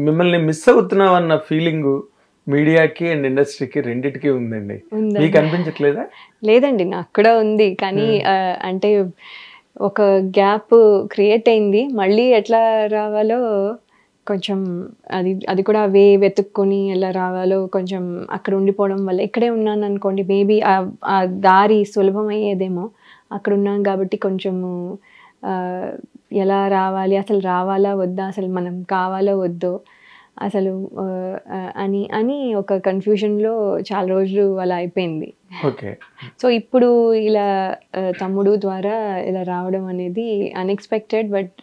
మిమ్మల్ని మిస్ అవుతున్నాం అన్న ఫీలింగ్ మీడియాకి అండ్ ఇండస్ట్రీకి రెండిటికి ఉందండి. మీకు అనిపించట్లేదా? లేదండి, నాకు కూడా ఉంది. కానీ అంటే ఒక గ్యాప్ క్రియేట్ అయింది. మళ్ళీ ఎట్లా రావాలో కొంచెం అది కూడా వెతుక్కొని ఎలా రావాలో కొంచెం అక్కడ ఉండిపోవడం వల్ల, ఇక్కడే ఉన్నాను అనుకోండి మేబీ ఆ దారి సులభం అయ్యేదేమో. అక్కడ ఉన్నాం కాబట్టి కొంచెము ఎలా రావాలి, అసలు రావాలా వద్దా, అసలు మనం కావాలో వద్దో అసలు అని అని ఒక కన్ఫ్యూజన్లో చాలా రోజులు అలా అయిపోయింది. ఓకే. సో ఇప్పుడు ఇలా తమ్ముడు ద్వారా ఇలా రావడం అనేది అన్ఎక్స్పెక్టెడ్, బట్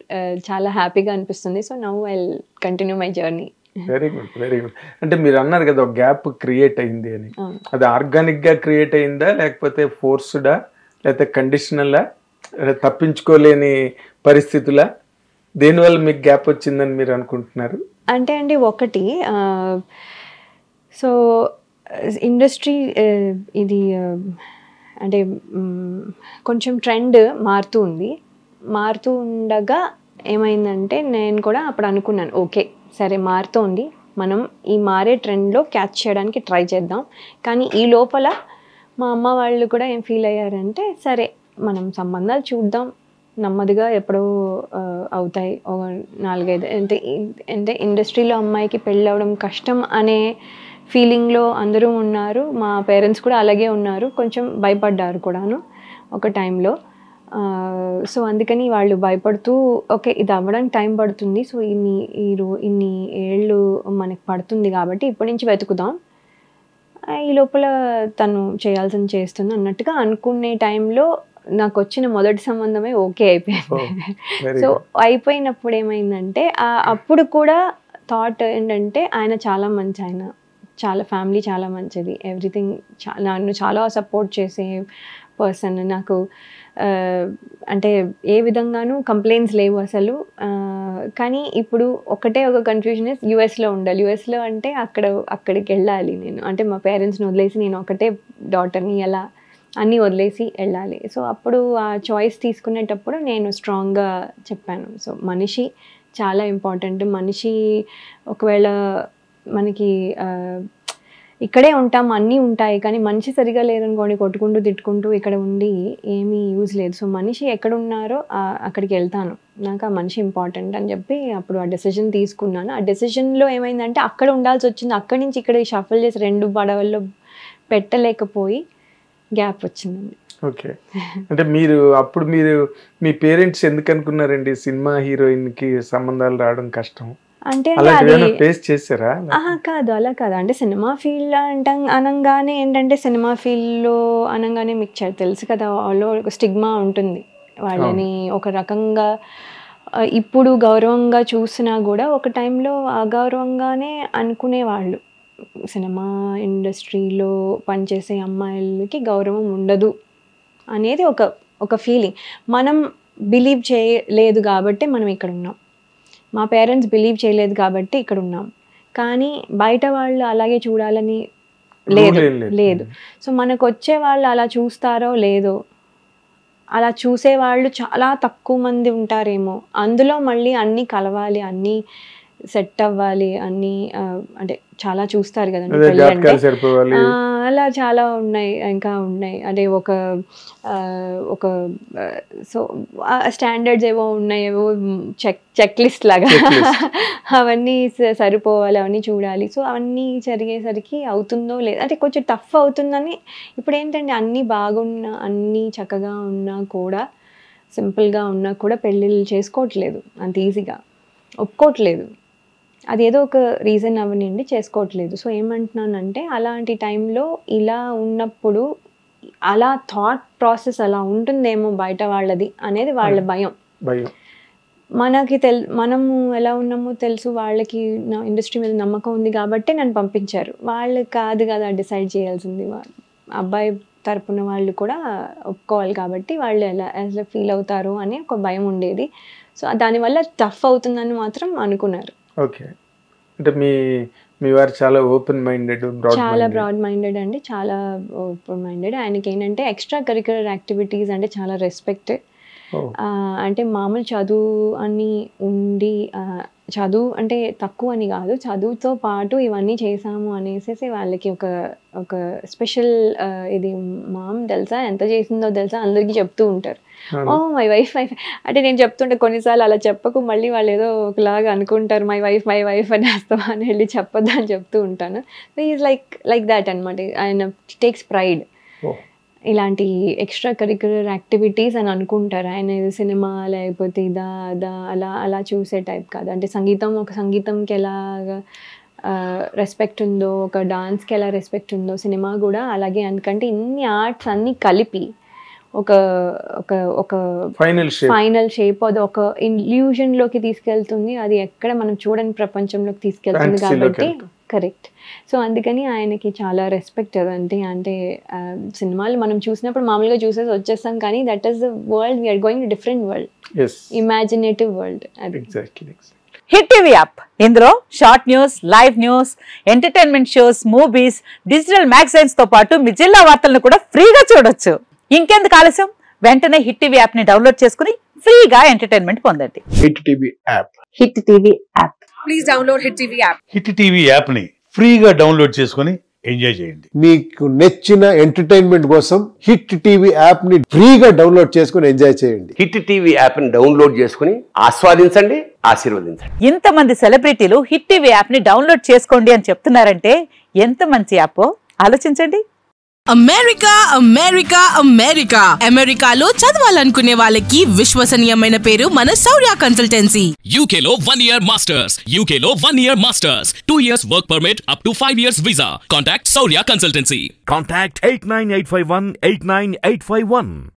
చాలా హ్యాపీగా అనిపిస్తుంది. So now I will continue my journey. Very good, very good. అంటే మీరు అన్నారు కదా ఒక గ్యాప్ క్రియేట్ అయింది అని, అది ఆర్గానిక్ గా క్రియేట్ అయిందా లేకపోతే ఫోర్స్డా లేకపోతే కండిషనలా, తప్పించుకోలేని పరిస్థితులా, దేనివల్ల మీకు గ్యాప్ వచ్చిందని మీరు అనుకుంటున్నారు? అంటే అండి ఒకటి, సో ఇండస్ట్రీ ఇది అంటే కొంచెం ట్రెండ్ మారుతూ ఉండగా ఏమైందంటే నేను కూడా అప్పుడు అనుకున్నాను, ఓకే సరే మారుతోంది, మనం ఈ మారే ట్రెండ్లో క్యాచ్ చేయడానికి ట్రై చేద్దాం. కానీ ఈ లోపల మా అమ్మ వాళ్ళు కూడా ఏం ఫీల్ అయ్యారంటే, సరే మనం సంబంధాలు చూద్దాం, నెమ్మదిగా ఎప్పుడో అవుతాయి, ఒక 4-5 అంటే ఇండస్ట్రీలో అమ్మాయికి పెళ్ళి అవ్వడం కష్టం అనే ఫీలింగ్లో అందరూ ఉన్నారు. మా పేరెంట్స్ కూడా అలాగే ఉన్నారు, కొంచెం భయపడ్డారు కూడాను ఒక టైంలో. సో అందుకని వాళ్ళు భయపడుతూ, ఓకే ఇది అవ్వడానికి టైం పడుతుంది, సో ఇన్ని ఏళ్ళు మనకి పడుతుంది కాబట్టి ఇప్పటి నుంచి వెతుకుదాం, ఈ లోపల తను చేయాల్సింది చేస్తుంది అన్నట్టుగా అనుకునే టైంలో నాకు వచ్చిన మొదటి సంబంధమే ఓకే అయిపోయింది. సో అయిపోయినప్పుడు ఏమైందంటే అప్పుడు కూడా థాట్ ఏంటంటే, ఆయన చాలా మంచి, ఆయన చాలా ఫ్యామిలీ చాలా మంచిది, ఎవ్రీథింగ్ నన్ను చాలా సపోర్ట్ చేసే పర్సన్. నాకు అంటే ఏ విధంగానూ కంప్లైంట్స్ లేవు అసలు. కానీ ఇప్పుడు ఒకటే ఒక కన్ఫ్యూజన్ ఇస్ యూఎస్లో ఉండాలి. యూఎస్లో అంటే అక్కడికి వెళ్ళాలి నేను, అంటే మా పేరెంట్స్ని వదిలేసి నేను ఒకటే డాటర్ని ఎలా అన్నీ వదిలేసి వెళ్ళాలి. సో అప్పుడు ఆ చాయిస్ తీసుకునేటప్పుడు నేను స్ట్రాంగ్గా చెప్పాను. సో మనిషి చాలా ఇంపార్టెంట్. మనిషి ఒకవేళ మనకి ఇక్కడే ఉంటాం, అన్నీ ఉంటాయి, కానీ మనిషి సరిగా లేదనుకోండి, కొట్టుకుంటూ తిట్టుకుంటూ ఇక్కడ ఉండి ఏమీ యూజ్ లేదు. సో మనిషి ఎక్కడున్నారో అక్కడికి వెళ్తాను, నాకు ఆ మనిషి ఇంపార్టెంట్ అని చెప్పి అప్పుడు ఆ డెసిజన్ తీసుకున్నాను. ఆ డెసిజన్లో ఏమైందంటే అక్కడ ఉండాల్సి వచ్చింది, అక్కడి నుంచి ఇక్కడ షఫల్ చేసి 2 పడవల్లో పెట్టలేకపోయి గ్యాప్ వచ్చిందండి. ఓకే. అంటే అప్పుడు మీరు మీ పేరెంట్స్ ఎందుకు అనుకున్నారండి సినిమా హీరోయిన్ కి సంబంధాలు రావడం కష్టం అంటే? ఫేస్ చేశారా? కాదు, అలా కాదు. అంటే సినిమా ఫీల్డ్ అనగానే ఏంటంటే, సినిమా ఫీల్డ్లో అనగానే మీకు తెలుసు కదా, వాళ్ళు ఒక స్టిగ్మా ఉంటుంది, వాళ్ళని ఒక రకంగా ఇప్పుడు గౌరవంగా చూసినా కూడా ఒక టైంలో అగౌరవంగానే అనుకునేవాళ్ళు. సినిమా ఇండస్ట్రీలో పనిచేసే అమ్మాయిలకి గౌరవం ఉండదు అనేది ఒక ఫీలింగ్. మనం బిలీవ్ చేయలేదు కాబట్టి మనం ఇక్కడ ఉన్నాం, మా పేరెంట్స్ బిలీవ్ చేయలేదు కాబట్టి ఇక్కడ ఉన్నాం. కానీ బయట వాళ్ళు అలాగే చూడాలని లేదు. సో మనకు వచ్చే వాళ్ళు అలా చూస్తారో లేదో, అలా చూసేవాళ్ళు చాలా తక్కువ మంది ఉంటారేమో. అందులో మళ్ళీ అన్నీ కలవాలి, అన్నీ సెట్ అవ్వాలి, అన్నీ అంటే చాలా చూస్తారు కదండి పెళ్ళి అంటే, అలా చాలా ఇంకా ఉన్నాయి. అంటే ఒక సో స్టాండర్డ్స్ ఏవో ఉన్నాయి, ఏవో చెక్ లిస్ట్ లాగా అవన్నీ సరిపోవాలి, అవన్నీ చూడాలి. సో అవన్నీ జరిగేసరికి అవుతుందో లేదు, అంటే కొంచెం టఫ్ అవుతుందని. ఇప్పుడు ఏంటంటే అన్నీ బాగున్నా, అన్నీ చక్కగా ఉన్నా కూడా, సింపుల్గా ఉన్నా కూడా పెళ్ళిళ్ళు చేసుకోవట్లేదు అంత ఈజీగా, ఒప్పుకోవట్లేదు. అదేదో ఒక రీజన్ అవనండి చేసుకోవట్లేదు. సో ఏమంటున్నానంటే, అలాంటి టైంలో ఇలా ఉన్నప్పుడు అలా థాట్ ప్రాసెస్ అలా ఉంటుందేమో బయట వాళ్ళది అనేది వాళ్ళ భయం. మనకి మనము ఎలా ఉన్నామో తెలుసు, వాళ్ళకి నా ఇండస్ట్రీ మీద నమ్మకం ఉంది కాబట్టి నన్ను పంపించారు. వాళ్ళు కాదు కదా డిసైడ్ చేయాల్సింది, అబ్బాయి తరపున వాళ్ళు కూడా ఒప్పుకోవాలి కాబట్టి వాళ్ళు ఎలా ఫీల్ అవుతారు అనే ఒక భయం ఉండేది. సో దానివల్ల టఫ్ అవుతుందని మాత్రం అనుకున్నారు. ఓకే. అంటే మీ వారు చాలా ఓపెన్ మైండెడ్, చాలా బ్రాడ్ మైండెడ్ అండి, చాలా ఓపెన్ మైండెడ్. ఆయనకి ఏంటంటే ఎక్స్ట్రా కరిక్యులర్ యాక్టివిటీస్ అంటే చాలా రెస్పెక్ట్. అంటే మామూలు చదువు అని ఉండి చదువు అంటే తక్కువ అని కాదు, చదువుతో పాటు ఇవన్నీ చేసాము అనేసి వాళ్ళకి ఒక స్పెషల్ ఇది మామ్ తెలుసా ఎంత చేసిందో తెలుసా అందరికీ చెప్తూ ఉంటారు. ఓ మై వైఫ్ అంటే నేను చెప్తుంటే కొన్నిసార్లు అలా చెప్పకు, మళ్ళీ వాళ్ళు ఏదో ఒకలాగా అనుకుంటారు మై వైఫ్ అని వేస్తావా అని వెళ్ళి చెప్పొద్దు అని చెప్తూ ఉంటాను. సో ఈజ్ లైక్ దాట్ అనమాట. ఆయన టేక్స్ ప్రైడ్ ఇలాంటి ఎక్స్ట్రా కరిక్యులర్ యాక్టివిటీస్ అని అనుకుంటారు. ఆయన సినిమా లేకపోతే ఇదా అలా చూసే టైప్ కాదు. అంటే సంగీతంకి ఎలాగా రెస్పెక్ట్ ఉందో, ఒక డాన్స్కి ఎలా రెస్పెక్ట్ ఉందో సినిమా కూడా అలాగే. ఎందుకంటే ఇన్ని ఆర్ట్స్ అన్నీ కలిపి ఒక ఫైనల్ షేప్ అది ఒక ఇల్యూజన్ లోకి తీసుకెళ్తుంది. అది ఎక్కడ మనం చూడని ప్రపంచంలోకి తీసుకెళ్తుంది కాబట్టి కరెక్ట్. సో అందుకని ఆయనకి చాలా రెస్పెక్ట్ అదంటే. అంటే సినిమాలు మనం చూసినప్పుడు మామూలుగా చూసేసి వచ్చేస్తాం, కానీ that is the world, we're going to different world, imaginative world. Hit TV app, ఇందులో short news, live news, entertainment shows, movies, digital magazines తో పాటు మీ జిల్లా వార్తలను కూడా ఫ్రీగా చూడొచ్చు. ఇంకెందుకు ఆలస్యం, వెంటనే హిట్ టీవీ యాప్ ని డౌన్లోడ్ చేసుకుని ఫ్రీగా ఎంటర్టైన్మెంట్ పొందండి. Hit TV app, hit TV app, please download hit TV app. Hit TV app ని ఫ్రీగా డౌన్లోడ్ చేసుకుని ఎంజాయ్ చేయండి. మీకు నచ్చిన ఎంటర్టైన్మెంట్ కోసం హిట్ టీవీ యాప్ ని ఫ్రీగా డౌన్లోడ్ చేసుకుని ఎంజాయ్ చేయండి. హిట్ టీవీ యాప్ ని డౌన్లోడ్ చేసుకుని ఆస్వాదించండి, ఆశీర్వదించండి. ఇంతమంది సెలబ్రిటీలు హిట్ టీవీ యాప్ ని డౌన్లోడ్ చేసుకోండి అని చెప్తున్నారంటే ఎంత మంచి యాప్ ఆలోచించండి. అమెరికాలో చదవాలనుకునే వాళ్ళకి విశ్వసనీయమైన పేరు మన శౌర్య కన్సల్టెన్సీ. UK లో 1 year masters, UK లో 1 year masters, 2 years work permit up to 5 years visa. Contact Saurya Consultancy. Contact 89851 89851.